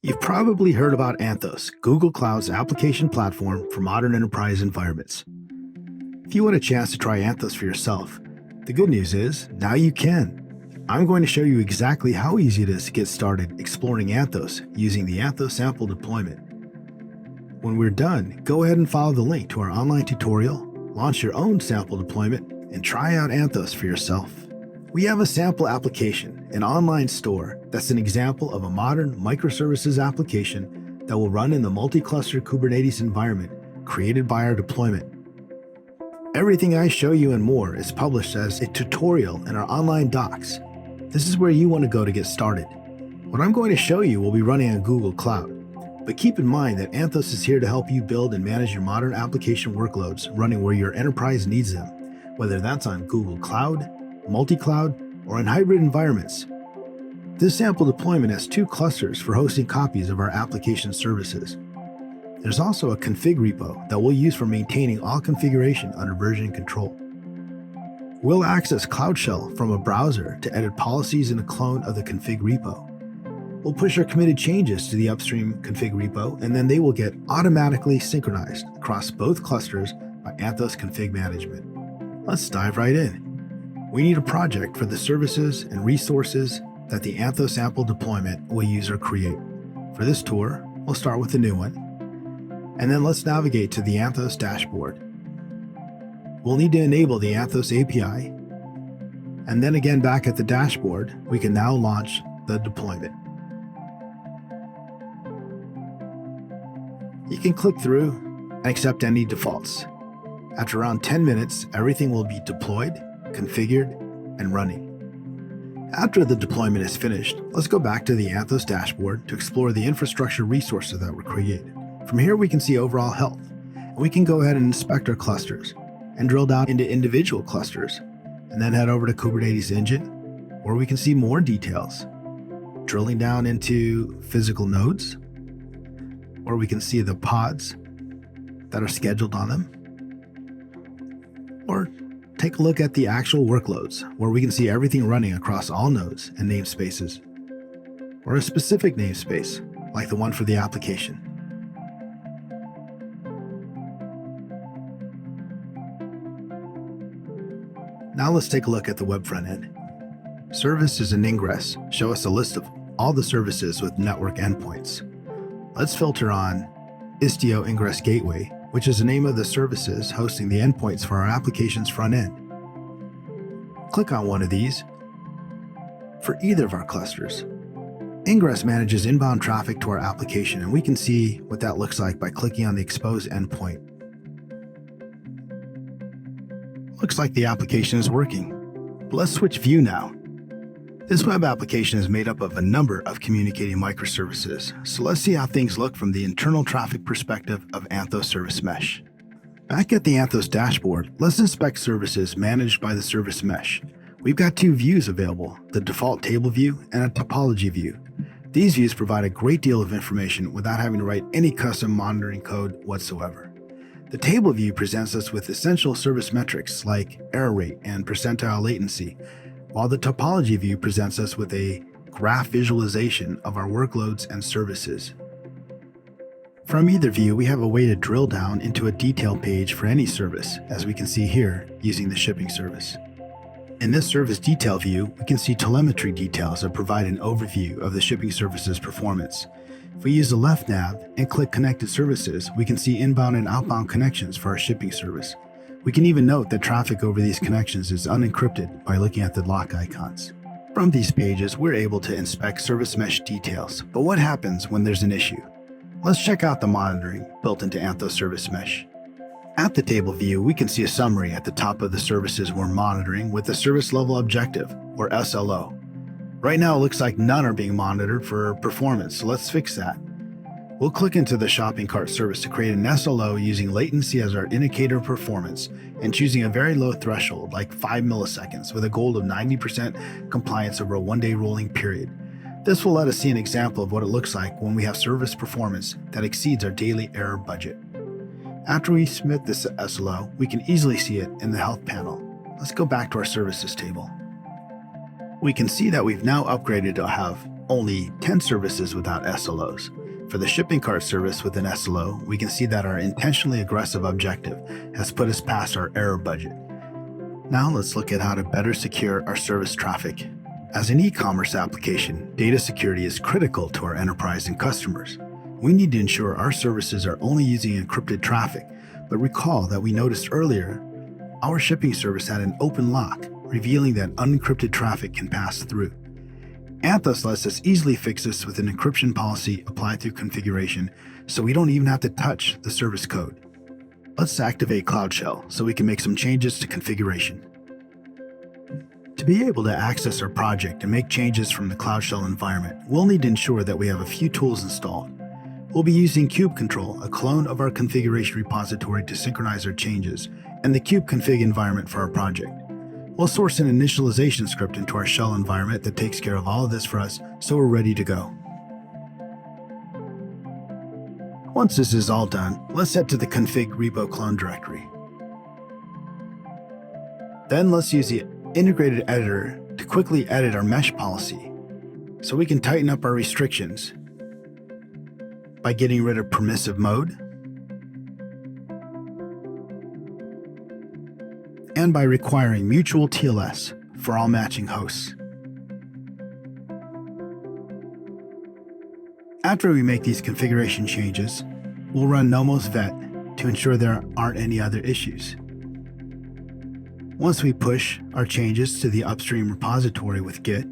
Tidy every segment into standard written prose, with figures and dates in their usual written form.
You've probably heard about Anthos, Google Cloud's application platform for modern enterprise environments. If you want a chance to try Anthos for yourself, the good news is now you can. I'm going to show you exactly how easy it is to get started exploring Anthos using the Anthos sample deployment. When we're done, go ahead and follow the link to our online tutorial, launch your own sample deployment, and try out Anthos for yourself. We have a sample application, an online store that's an example of a modern microservices application that will run in the multi-cluster Kubernetes environment created by our deployment. Everything I show you and more is published as a tutorial in our online docs. This is where you want to go to get started. What I'm going to show you will be running on Google Cloud, but keep in mind that Anthos is here to help you build and manage your modern application workloads running where your enterprise needs them, whether that's on Google Cloud, multi-cloud, or in hybrid environments. This sample deployment has 2 clusters for hosting copies of our application services. There's also a config repo that we'll use for maintaining all configuration under version control. We'll access Cloud Shell from a browser to edit policies in a clone of the config repo. We'll push our committed changes to the upstream config repo, and then they will get automatically synchronized across both clusters by Anthos Config Management. Let's dive right in. We need a project for the services and resources that the Anthos sample deployment will use or create. For this tour, we'll start with a new one, and then let's navigate to the Anthos dashboard. We'll need to enable the Anthos API, and then again back at the dashboard, we can now launch the deployment. You can click through and accept any defaults. After around 10 minutes, everything will be deployed, configured, and running. After the deployment is finished, let's go back to the Anthos dashboard to explore the infrastructure resources that were created. From here, we can see overall health, and we can go ahead and inspect our clusters and drill down into individual clusters, and then head over to Kubernetes Engine, where we can see more details, drilling down into physical nodes, where we can see the pods that are scheduled on them, or take a look at the actual workloads, where we can see everything running across all nodes and namespaces, or a specific namespace, like the one for the application. Now let's take a look at the web front end. Services and ingress show us a list of all the services with network endpoints. Let's filter on Istio Ingress Gateway, which is the name of the services hosting the endpoints for our application's front end. Click on one of these for either of our clusters. Ingress manages inbound traffic to our application, and we can see what that looks like by clicking on the exposed endpoint. Looks like the application is working. But let's switch view now. This web application is made up of a number of communicating microservices, so let's see how things look from the internal traffic perspective of Anthos Service Mesh. Back at the Anthos dashboard, let's inspect services managed by the Service Mesh. We've got 2 views available, the default table view and a topology view. These views provide a great deal of information without having to write any custom monitoring code whatsoever. The table view presents us with essential service metrics like error rate and percentile latency, while the topology view presents us with a graph visualization of our workloads and services. From either view, we have a way to drill down into a detail page for any service, as we can see here using the shipping service. In this service detail view, we can see telemetry details that provide an overview of the shipping service's performance. If we use the left nav and click Connected Services, we can see inbound and outbound connections for our shipping service. We can even note that traffic over these connections is unencrypted by looking at the lock icons. From these pages, we're able to inspect service mesh details, but what happens when there's an issue? Let's check out the monitoring built into Anthos Service Mesh. At the table view, we can see a summary at the top of the services we're monitoring with the service level objective, or SLO. Right now, it looks like none are being monitored for performance, so let's fix that. We'll click into the shopping cart service to create an SLO using latency as our indicator of performance and choosing a very low threshold like 5 milliseconds with a goal of 90% compliance over a 1-day rolling period. This will let us see an example of what it looks like when we have service performance that exceeds our daily error budget. After we submit this SLO, we can easily see it in the health panel. Let's go back to our services table. We can see that we've now upgraded to have only 10 services without SLOs. For the shipping cart service with an SLO, we can see that our intentionally aggressive objective has put us past our error budget. Now let's look at how to better secure our service traffic. As an e-commerce application, data security is critical to our enterprise and customers. We need to ensure our services are only using encrypted traffic, but recall that we noticed earlier our shipping service had an open lock, revealing that unencrypted traffic can pass through. Anthos lets us easily fix this with an encryption policy applied through configuration, so we don't even have to touch the service code. Let's activate Cloud Shell so we can make some changes to configuration. To be able to access our project and make changes from the Cloud Shell environment, we'll need to ensure that we have a few tools installed. We'll be using kubecontrol, a clone of our configuration repository to synchronize our changes, and the kubeconfig environment for our project. We'll source an initialization script into our shell environment that takes care of all of this for us, so we're ready to go. Once this is all done, let's head to the config repo clone directory. Then let's use the integrated editor to quickly edit our mesh policy, so we can tighten up our restrictions by getting rid of permissive mode and by requiring mutual TLS for all matching hosts. After we make these configuration changes, we'll run Nomos vet to ensure there aren't any other issues. Once we push our changes to the upstream repository with Git,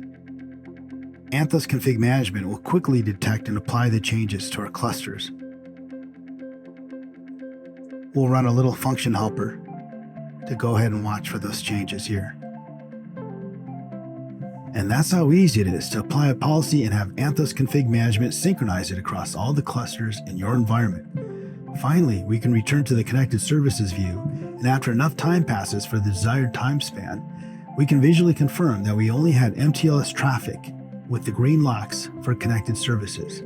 Anthos Config Management will quickly detect and apply the changes to our clusters. We'll run a little function helper to go ahead and watch for those changes here. And that's how easy it is to apply a policy and have Anthos Config Management synchronize it across all the clusters in your environment. Finally, we can return to the Connected Services view, and after enough time passes for the desired time span, we can visually confirm that we only had MTLS traffic with the green locks for connected services.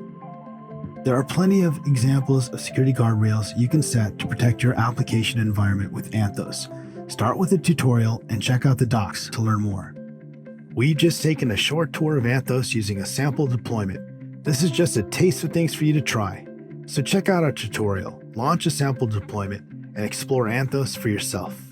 There are plenty of examples of security guardrails you can set to protect your application environment with Anthos. Start with a tutorial and check out the docs to learn more. We've just taken a short tour of Anthos using a sample deployment. This is just a taste of things for you to try. So check out our tutorial, launch a sample deployment, and explore Anthos for yourself.